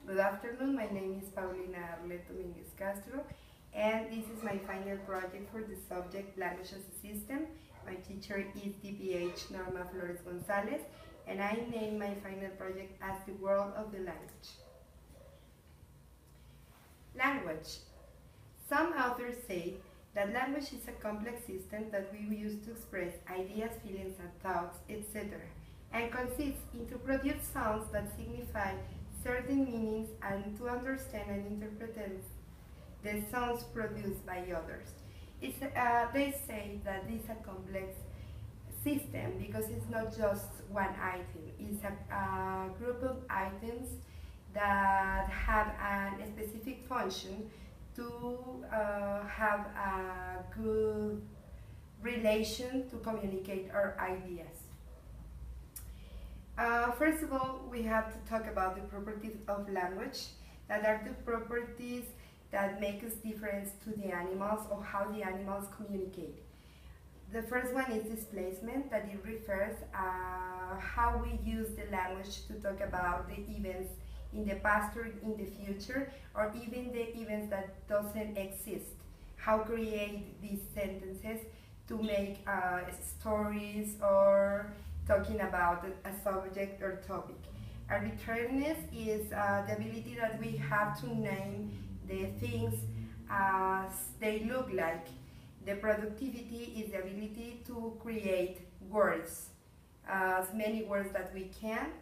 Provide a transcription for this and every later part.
Good afternoon, my name is Paulina Arlet Dominguez Castro, and this is my final project for the subject Language as a System. My teacher is DPH Norma Flores Gonzalez, and I named my final project as The World of the Language. Language. Some authors say that language is a complex system that we use to express ideas, feelings, and thoughts, etc., and consists in to produce sounds that signify certain meanings and to understand and interpret the sounds produced by others. They say that this is a complex system because it's not just one item, it's a group of items that have a specific function to have a good relation to communicate our ideas. First of all, we have to talk about the properties of language, that are the properties that make us different to the animals or how the animals communicate. The first one is displacement, that it refers how we use the language to talk about the events in the past or in the future, or even the events that doesn't exist. How create these sentences to make stories or talking about a subject or topic. Arbitrariness is the ability that we have to name the things as they look like. The productivity is the ability to create words, as many words that we can.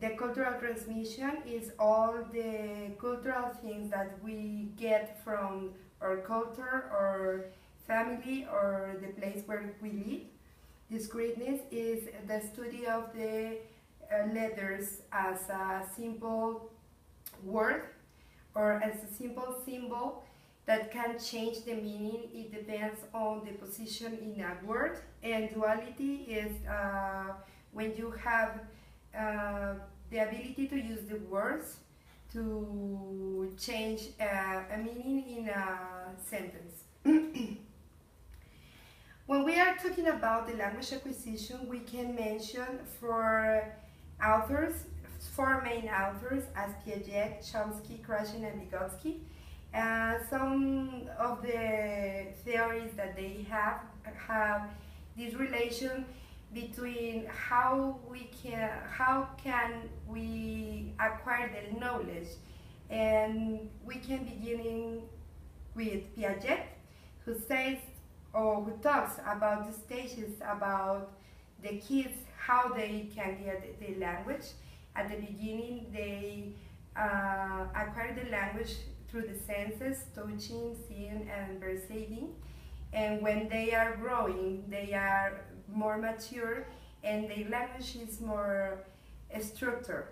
The cultural transmission is all the cultural things that we get from our culture or family or the place where we live. Discreteness is the study of the letters as a simple word or as a simple symbol that can change the meaning. It depends on the position in a word. And duality is when you have the ability to use the words to change a meaning in a sentence. When we are talking about the language acquisition, we can mention four main authors as Piaget, Chomsky, Krashen, and Vygotsky. Some of the theories that they have this relation between how can we acquire the knowledge, and we can begin with Piaget, who says or who talks about the stages, about the kids, how they can get the language. At the beginning, they acquire the language through the senses, touching, seeing, and perceiving. And when they are growing, they are more mature, and their language is more structured.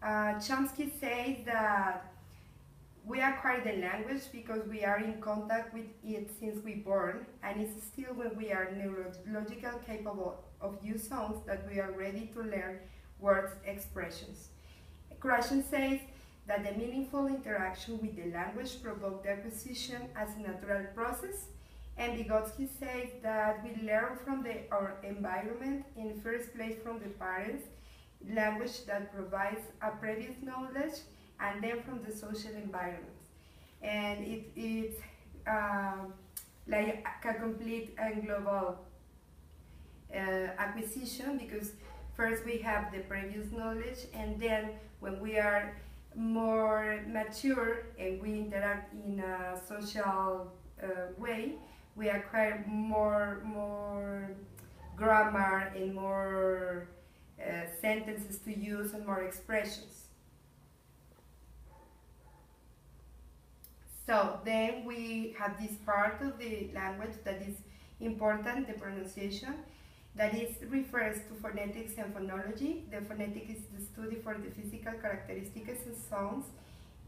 Chomsky says that we acquire the language because we are in contact with it since we born, and it's still when we are neurologically capable of use sounds that we are ready to learn words expressions. Krashen says that the meaningful interaction with the language provokes the acquisition as a natural process, and Vygotsky says that we learn from our environment, in the first place from the parents, language that provides a previous knowledge, and then from the social environment. And it's like a complete and global acquisition, because first we have the previous knowledge, and then when we are more mature and we interact in a social way, we acquire more grammar and more sentences to use and more expressions. So then we have this part of the language that is important, the pronunciation, that refers to phonetics and phonology. The phonetic is the study for the physical characteristics of sounds,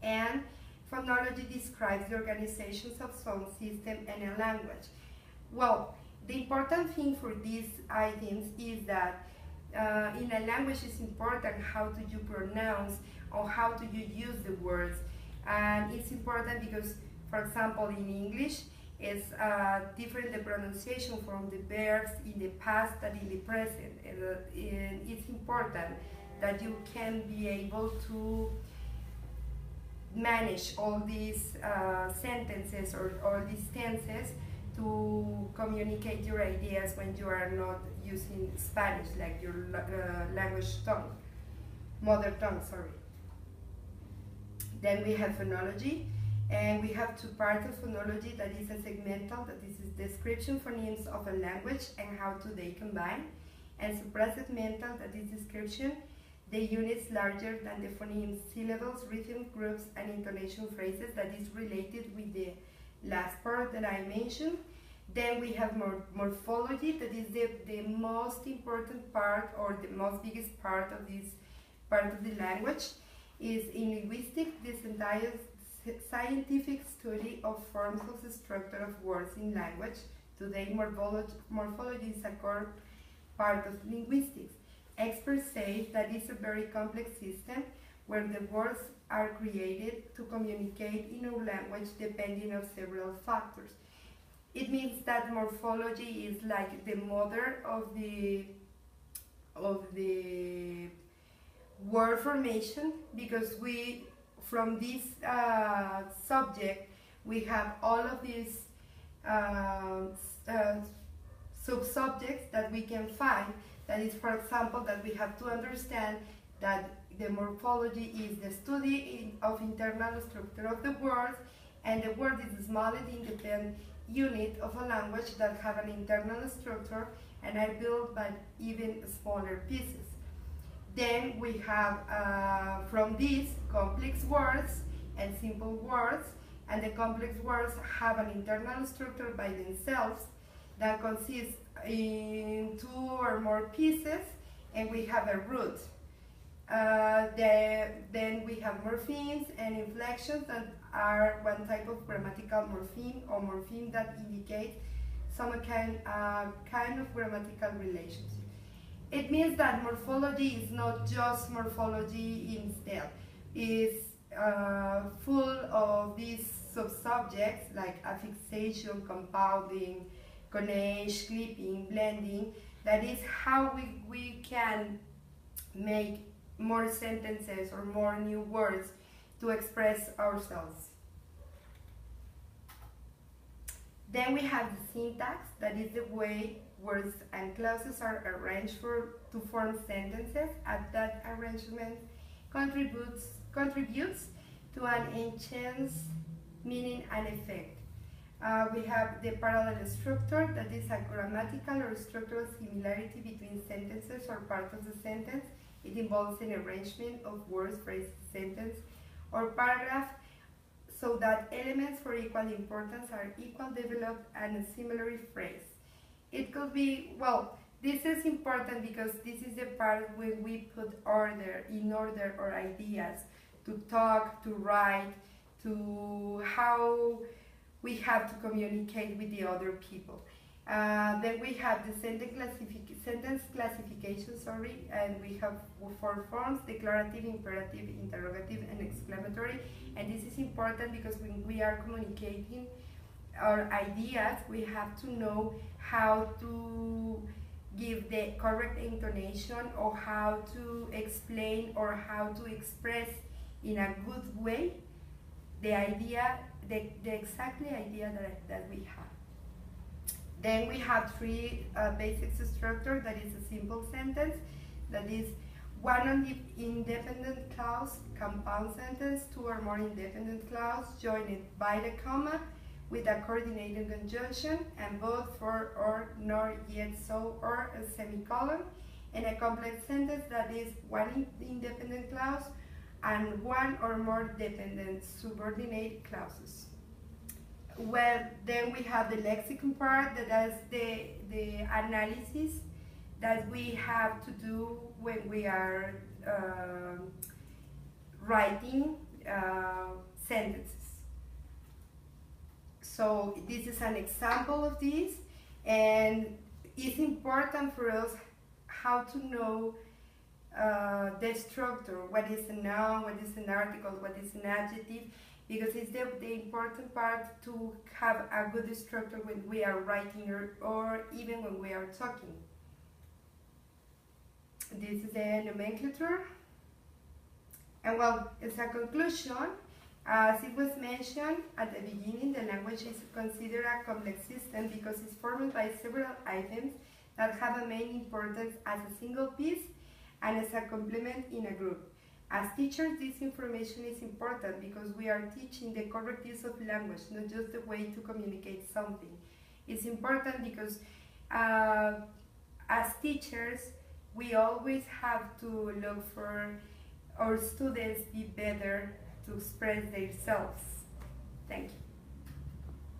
and phonology describes the organizations of sound system and a language. Well, the important thing for these items is that in a language it's important how do you pronounce or how do you use the words. And it's important because, for example, in English, it's different the pronunciation from the verbs in the past than in the present. And it's important that you can be able to manage all these sentences or all these tenses to communicate your ideas when you are not using Spanish, like your language tongue, mother tongue, sorry. Then we have phonology, and we have two parts of phonology, that is a segmental, that is description phonemes of a language and how do they combine, and suprasegmental, that is description the units larger than the phonemes, syllables, rhythm groups, and intonation phrases, that is related with the last part that I mentioned. Then we have morphology, that is the most important part, or the most biggest part of this part of the language. Is in linguistics, this entire scientific study of forms of the structure of words in language. Today, morphology is a core part of linguistics. Experts say that it's a very complex system where the words are created to communicate in our language depending on several factors. It means that morphology is like the mother of the word formation, because we, from this subject, we have all of these sub-subjects that we can find. That is, for example, that we have to understand that the morphology is the study of internal structure of the words, and the word is a small and independent unit of a language that have an internal structure and are built by even smaller pieces. Then we have from these complex words and simple words, and the complex words have an internal structure by themselves that consists in two or more pieces, and we have a root. Then we have morphemes and inflections that are one type of grammatical morpheme or morpheme that indicate some kind of grammatical relationship. It means that morphology is not just morphology instead. It's full of these sub-subjects like affixation, compounding, connage, clipping, blending. That is how we can make more sentences or more new words to express ourselves. Then we have the syntax, that is the way words and clauses are arranged to form sentences, and that arrangement contributes to an enhanced meaning and effect. We have the parallel structure, that is a grammatical or structural similarity between sentences or parts of the sentence. It involves an arrangement of words, phrases, sentence, or paragraph, so that elements for equal importance are equal developed and similarly phrased. It could be, well, this is important because this is the part when we put order our ideas, to talk, to write, to how we have to communicate with the other people. Then we have the sentence classification, and we have 4 forms: declarative, imperative, interrogative, and exclamatory. And this is important because when we are communicating our ideas, we have to know how to give the correct intonation, or how to explain, or how to express in a good way the idea, the exact idea that we have. Then we have 3 basic structures. That is a simple sentence, that is 1 independent clause, compound sentence, 2 or more independent clause joined by the comma with a coordinating conjunction, and both for, or, nor, yet, so, or a semicolon, and a complex sentence that is 1 independent clause and 1 or more dependent subordinate clauses. Well, then we have the lexicon part, that is the analysis that we have to do when we are writing sentences. So this is an example of this, and it's important for us how to know the structure, what is a noun, what is an article, what is an adjective, because it's the important part to have a good structure when we are writing, or even when we are talking. This is the nomenclature. And well, as a conclusion, As it was mentioned at the beginning, the language is considered a complex system because it's formed by several items that have a main importance as a single piece and as a complement in a group. As teachers, this information is important because we are teaching the correct use of language, not just the way to communicate something. It's important because as teachers, we always have to look for our students be better to express themselves. Thank you.